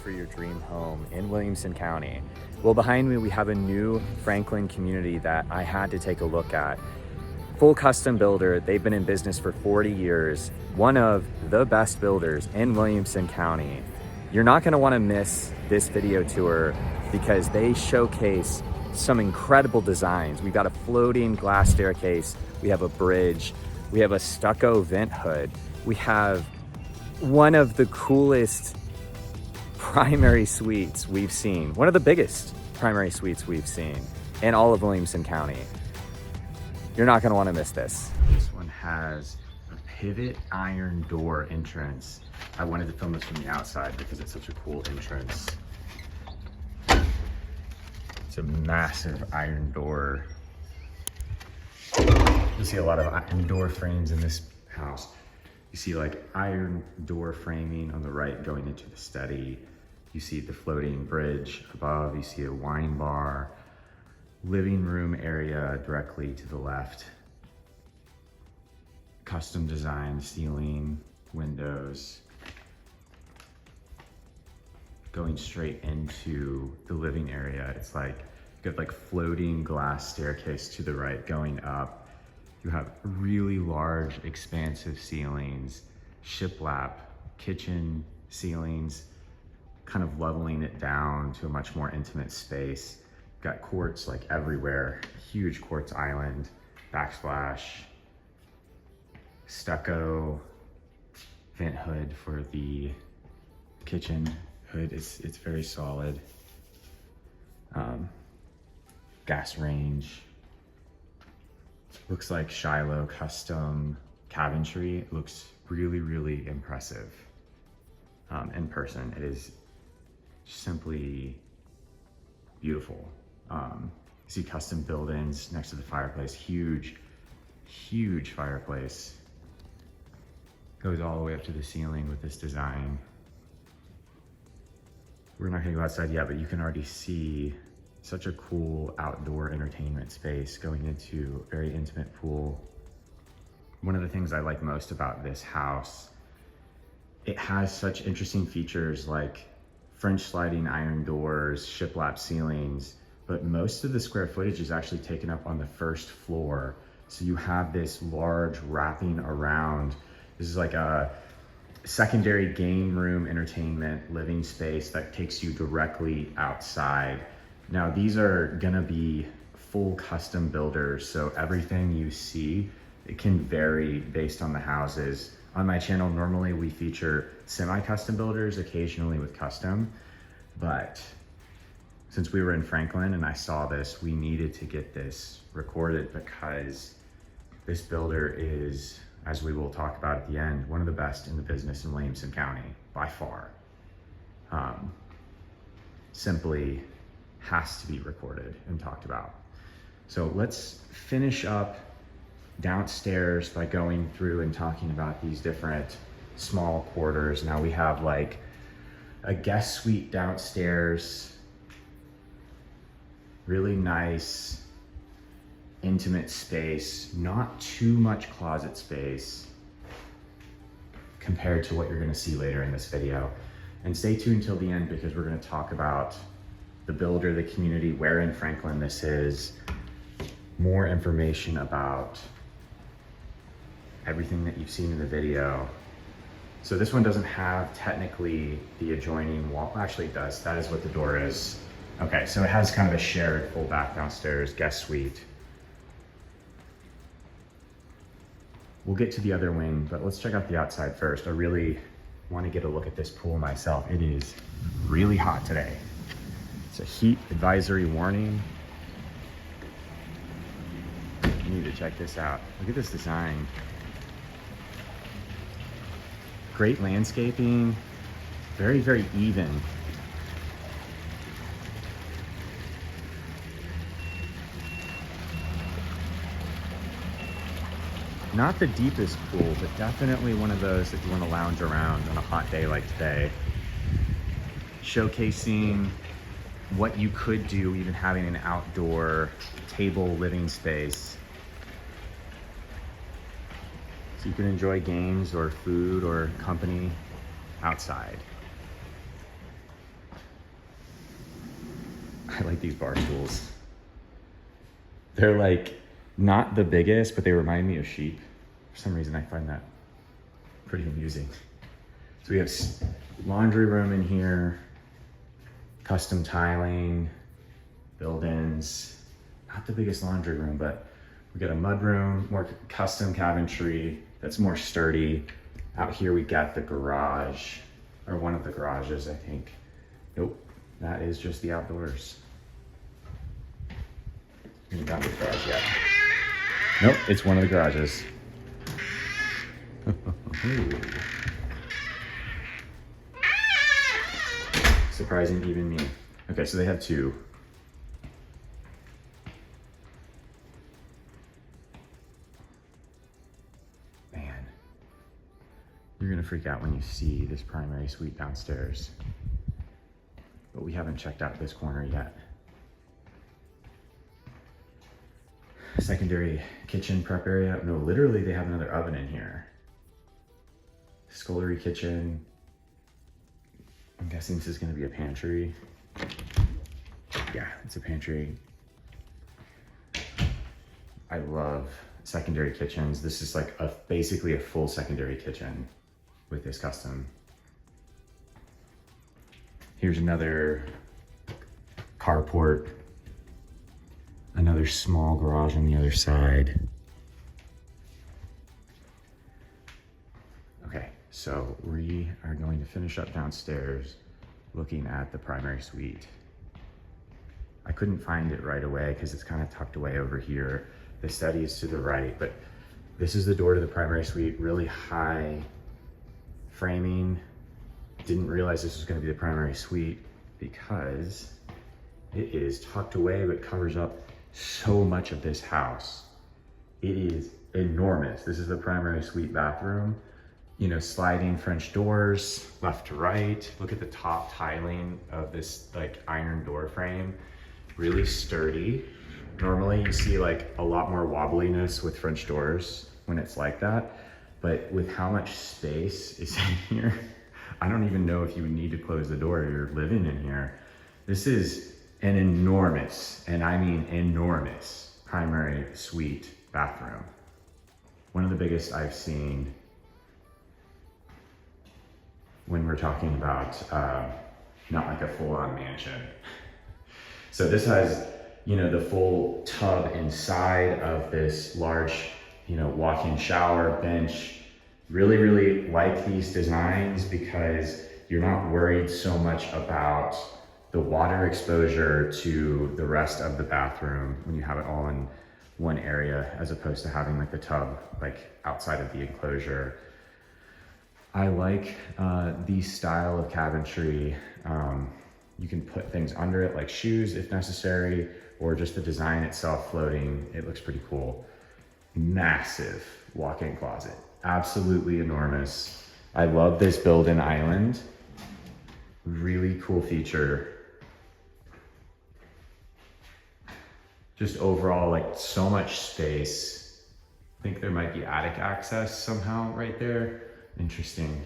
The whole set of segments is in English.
for your dream home in Williamson County? Well, behind me, we have a new Franklin community that I had to take a look at. Full custom builder, they've been in business for 40 years, one of the best builders in Williamson County. You're not gonna wanna miss this video tour because they showcase some incredible designs. We've got a floating glass staircase, we have a bridge, we have a stucco vent hood, we have one of the coolest primary suites we've seen, one of the biggest primary suites we've seen in all of Williamson County. You're not gonna wanna miss this. This one has a pivot iron door entrance. I wanted to film this from the outside because it's such a cool entrance. It's a massive iron door. You'll see a lot of iron door frames in this house. You see like iron door framing on the right going into the study. You see the floating bridge above. You see a wine bar, living room area directly to the left. Custom designed ceiling, windows. Going straight into the living area. It's like, you got like floating glass staircase to the right going up. You have really large, expansive ceilings, shiplap, kitchen ceilings, kind of leveling it down to a much more intimate space. Got quartz like everywhere, huge quartz island, backsplash, stucco, vent hood for the kitchen hood. It's very solid. Gas range. Looks like Shiloh custom cabinetry. It looks really, really impressive in person. It is simply beautiful. You see custom build-ins next to the fireplace. Huge, huge fireplace. Goes all the way up to the ceiling with this design. We're not gonna go outside yet, but you can already see such a cool outdoor entertainment space going into a very intimate pool. One of the things I like most about this house, it has such interesting features like French sliding iron doors, shiplap ceilings, but most of the square footage is actually taken up on the first floor. So you have this large wrapping around. This is like a secondary game room entertainment living space that takes you directly outside. Now these are gonna be full custom builders, so everything you see, it can vary based on the houses. On my channel, normally we feature semi-custom builders, occasionally with custom, but since we were in Franklin and I saw this, we needed to get this recorded because this builder is, as we will talk about at the end, one of the best in the business in Williamson County, by far. Simply has to be recorded and talked about. So let's finish up downstairs by going through and talking about these different small quarters. Now we have like a guest suite downstairs, really nice, intimate space, not too much closet space compared to what you're gonna see later in this video. And stay tuned till the end because we're gonna talk about the builder, the community, where in Franklin this is, more information about everything that you've seen in the video. So this one doesn't have technically the adjoining wall. Actually it does, that is what the door is. Okay, so it has kind of a shared full back downstairs guest suite. We'll get to the other wing, but let's check out the outside first. I really want to get a look at this pool myself. It is really hot today. It's a heat advisory warning. You need to check this out. Look at this design. Great landscaping, very, very even. Not the deepest pool, but definitely one of those that you want to lounge around on a hot day like today. Showcasing what you could do, even having an outdoor table living space. So you can enjoy games or food or company outside. like these bar stools. They're like not the biggest, but they remind me of sheep. For some reason, I find that pretty amusing. So we have laundry room in here, custom tiling, build-ins. Not the biggest laundry room, but we got a mudroom, more custom cabinetry that's more sturdy. Out here we got the garage, or one of the garages, I think. Nope, that is just the outdoors. Maybe not the garage yet. Nope, it's one of the garages. Surprising even me. Okay, so they have two. Man, you're gonna freak out when you see this primary suite downstairs. But we haven't checked out this corner yet. Secondary kitchen prep area. No, literally they have another oven in here. Scullery kitchen. I'm guessing this is gonna be a pantry. Yeah, it's a pantry. I love secondary kitchens. This is like basically a full secondary kitchen with this custom. Here's another carport. Another small garage on the other side. Okay, so we are going to finish up downstairs looking at the primary suite. I couldn't find it right away because it's kind of tucked away over here. The study is to the right, but this is the door to the primary suite. Really high framing. Didn't realize this was going to be the primary suite because it is tucked away but covers up so much of this house. It is enormous. This is the primary suite bathroom. You know, sliding French doors, left to right. Look at the top tiling of this like iron door frame. Really sturdy. Normally you see like a lot more wobbliness with French doors when it's like that. But with how much space is in here, I don't even know if you would need to close the door. You're living in here. This is an enormous, and I mean enormous, primary suite bathroom. One of the biggest I've seen when we're talking about not like a full-on mansion. So this has, you know, the full tub inside of this large, you know, walk-in shower, bench. Really, really like these designs because you're not worried so much about the water exposure to the rest of the bathroom when you have it all in one area, as opposed to having like the tub like outside of the enclosure. I like the style of cabinetry. You can put things under it like shoes if necessary, or just the design itself floating. It looks pretty cool. Massive walk-in closet, absolutely enormous. I love this built-in island. Really cool feature. Just overall, like so much space. I think there might be attic access somehow right there. Interesting.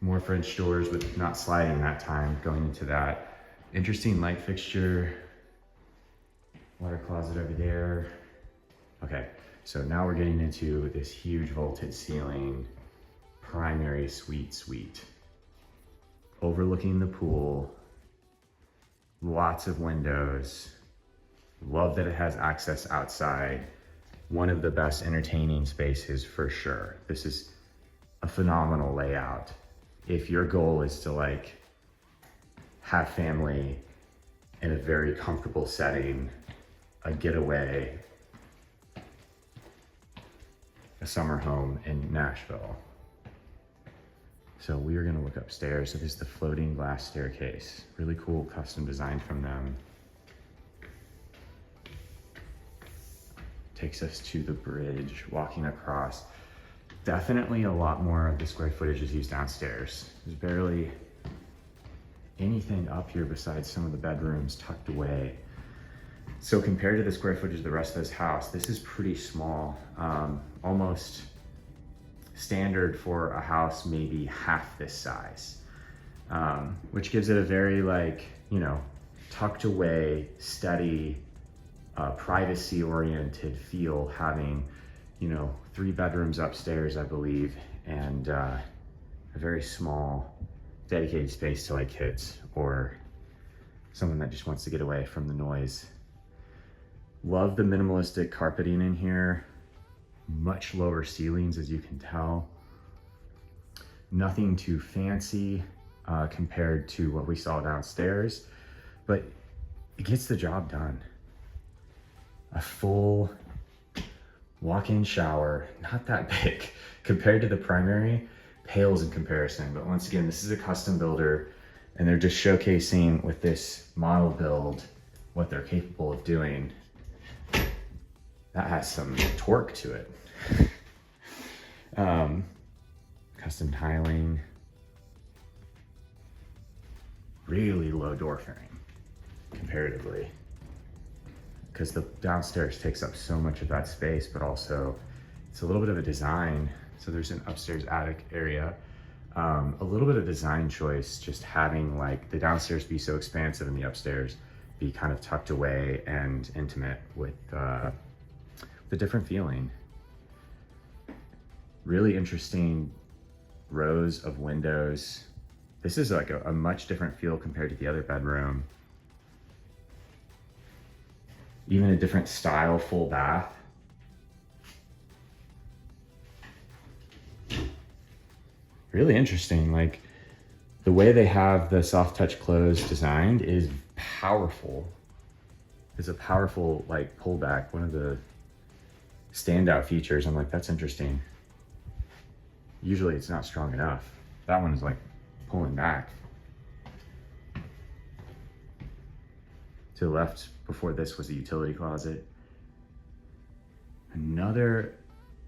More French doors with not sliding that time going into that. Interesting light fixture. Water closet over there. Okay, so now we're getting into this huge vaulted ceiling primary suite. Overlooking the pool. Lots of windows. Love that it has access outside. One of the best entertaining spaces for sure. This is a phenomenal layout. If your goal is to like have family in a very comfortable setting, a getaway, a summer home in Nashville. So we are gonna look upstairs. So this is the floating glass staircase. Really cool custom design from them. Takes us to the bridge, walking across. Definitely a lot more of the square footage is used downstairs. There's barely anything up here besides some of the bedrooms tucked away. So compared to the square footage of the rest of this house, this is pretty small, almost standard for a house maybe half this size, which gives it a very like, you know, tucked away, steady, privacy-oriented feel, having, 3 bedrooms upstairs, I believe, and a very small dedicated space to like kids or someone that just wants to get away from the noise. Love the minimalistic carpeting in here. Much lower ceilings, as you can tell. Nothing too fancy compared to what we saw downstairs, but it gets the job done. A full walk-in shower, not that big compared to the primary, pales in comparison. But once again, this is a custom builder, and they're just showcasing with this model build what they're capable of doing. That has some torque to it. Custom tiling, really low door frame comparatively, because the downstairs takes up so much of that space, but also it's a little bit of a design. So there's an upstairs attic area, a little bit of design choice, just having like the downstairs be so expansive and the upstairs be kind of tucked away and intimate with the different feeling. Really interesting rows of windows. This is like a much different feel compared to the other bedroom. Even a different style full bath. Really interesting. Like the way they have the soft touch close designed is powerful. It's a powerful like pullback. One of the standout features. I'm like, that's interesting. Usually it's not strong enough. That one's like pulling back. To the left before this was a utility closet. Another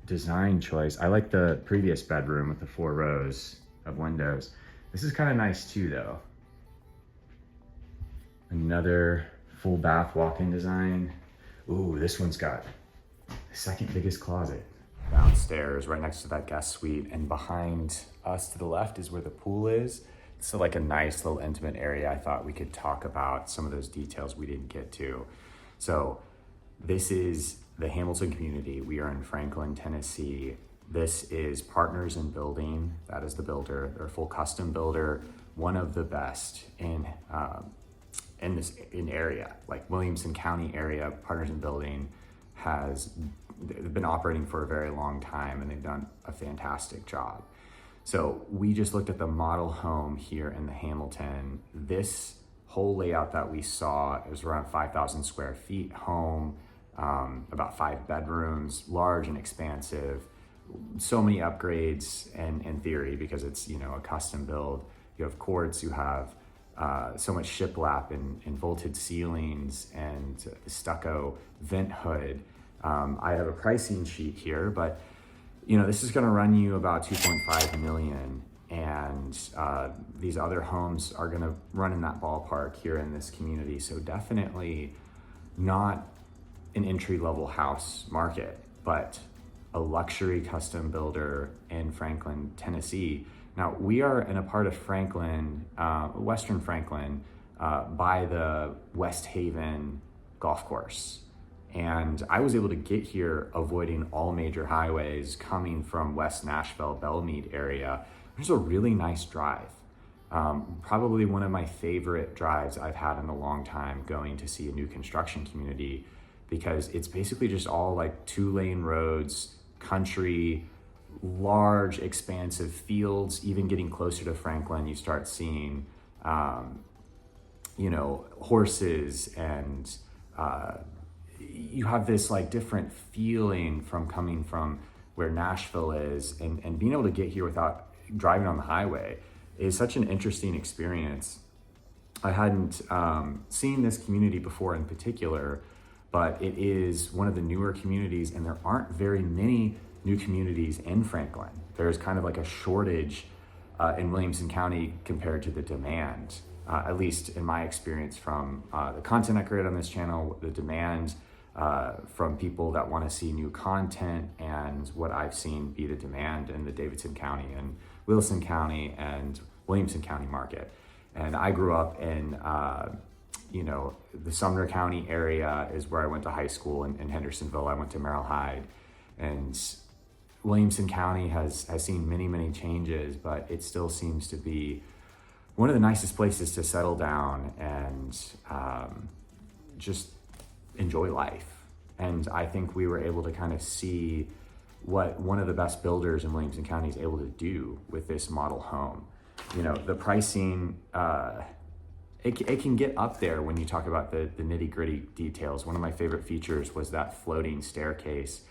design choice. I like the previous bedroom with the 4 rows of windows. This is kind of nice too though. Another full bath walk-in design. Ooh, this one's got the second biggest closet. Downstairs, right next to that guest suite, and behind us to the left is where the pool is. So like a nice little intimate area. I thought we could talk about some of those details we didn't get to. So this is the Hamilton community. We are in Franklin, Tennessee. This is Partners in Building. That is the builder. They're a full custom builder, one of the best in this area, like Williamson County area. Partners in Building they've been operating for a very long time, and they've done a fantastic job. So we just looked at the model home here in the Hamilton. This whole layout that we saw, it was around 5,000 square feet home, about 5 bedrooms, large and expansive. So many upgrades in theory, because it's, a custom build. You have quartz, you have so much shiplap and vaulted ceilings and the stucco vent hood. I have a pricing sheet here, but this is going to run you about 2.5 million, and these other homes are going to run in that ballpark here in this community. So definitely not an entry-level house market, but a luxury custom builder in Franklin, Tennessee. Now we are in a part of Franklin, Western Franklin, by the West Haven golf course. And I was able to get here avoiding all major highways coming from West Nashville, Belmead area. There's a really nice drive. Probably one of my favorite drives I've had in a long time, going to see a new construction community, because it's basically just all like 2-lane roads, country, large expansive fields. Even getting closer to Franklin, you start seeing, horses, and you have this like different feeling from coming from where Nashville is, and being able to get here without driving on the highway is such an interesting experience. I hadn't seen this community before in particular, but it is one of the newer communities, and there aren't very many new communities in Franklin. There's kind of like a shortage in Williamson County compared to the demand, at least in my experience from the content I create on this channel, the demand from people that want to see new content, and what I've seen be the demand in the Davidson County and Wilson County and Williamson County market. And I grew up in you know, the Sumner County area is where I went to high school. In Hendersonville, I went to Merrill Hyde. And Williamson County has seen many, many changes, but it still seems to be one of the nicest places to settle down and just enjoy life. And I think we were able to kind of see what one of the best builders in Williamson County is able to do with this model home. You know, the pricing, it can get up there when you talk about the nitty gritty details. One of my favorite features was that floating staircase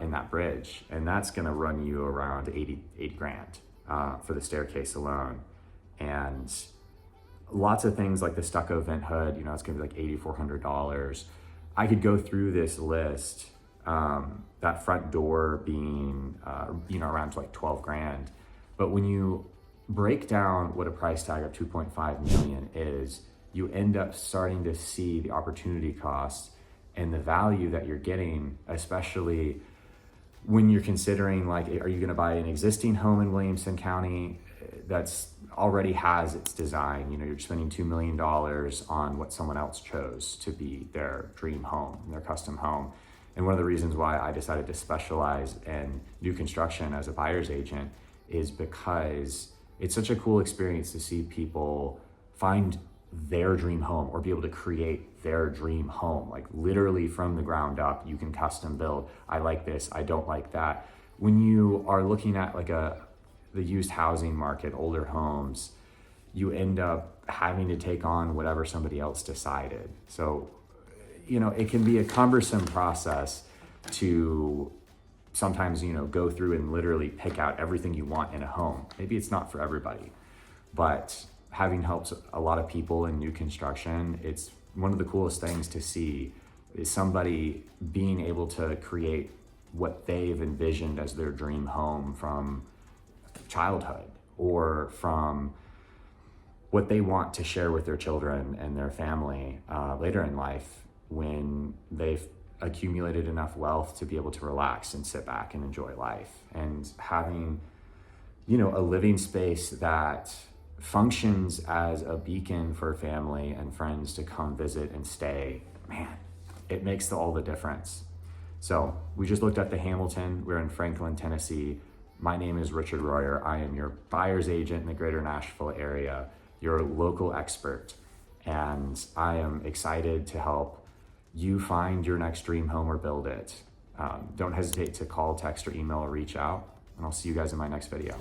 in that bridge. And that's gonna run you around 80 grand for the staircase alone. And lots of things like the stucco vent hood, you know, it's gonna be like $8,400. I could go through this list, that front door being, you know, around like 12 grand. But when you break down what a price tag of 2.5 million is, you end up starting to see the opportunity cost and the value that you're getting, especially when you're considering, like, are you gonna buy an existing home in Williamson County that's already has its design? You know, you're spending $2 million on what someone else chose to be their dream home, their custom home. And one of the reasons why I decided to specialize in new construction as a buyer's agent is because it's such a cool experience to see people find their dream home or be able to create their dream home, like literally from the ground up. You can custom build. I like this, I don't like that. When you are looking at like the used housing market, older homes, you end up having to take on whatever somebody else decided. So, you know, it can be a cumbersome process to sometimes, you know, go through and literally pick out everything you want in a home. Maybe it's not for everybody, but having helped a lot of people in new construction, it's one of the coolest things to see is somebody being able to create what they've envisioned as their dream home from childhood or from what they want to share with their children and their family later in life when they've accumulated enough wealth to be able to relax and sit back and enjoy life. And having, you know, a living space that functions as a beacon for family and friends to come visit and stay, man, it makes all the difference. So we just looked at the Hamilton. We're in Franklin, Tennessee. My name is Richard Royer. I am your buyer's agent in the greater Nashville area, your local expert. And I am excited to help you find your next dream home or build it. Don't hesitate to call, text, or email or reach out. And I'll see you guys in my next video.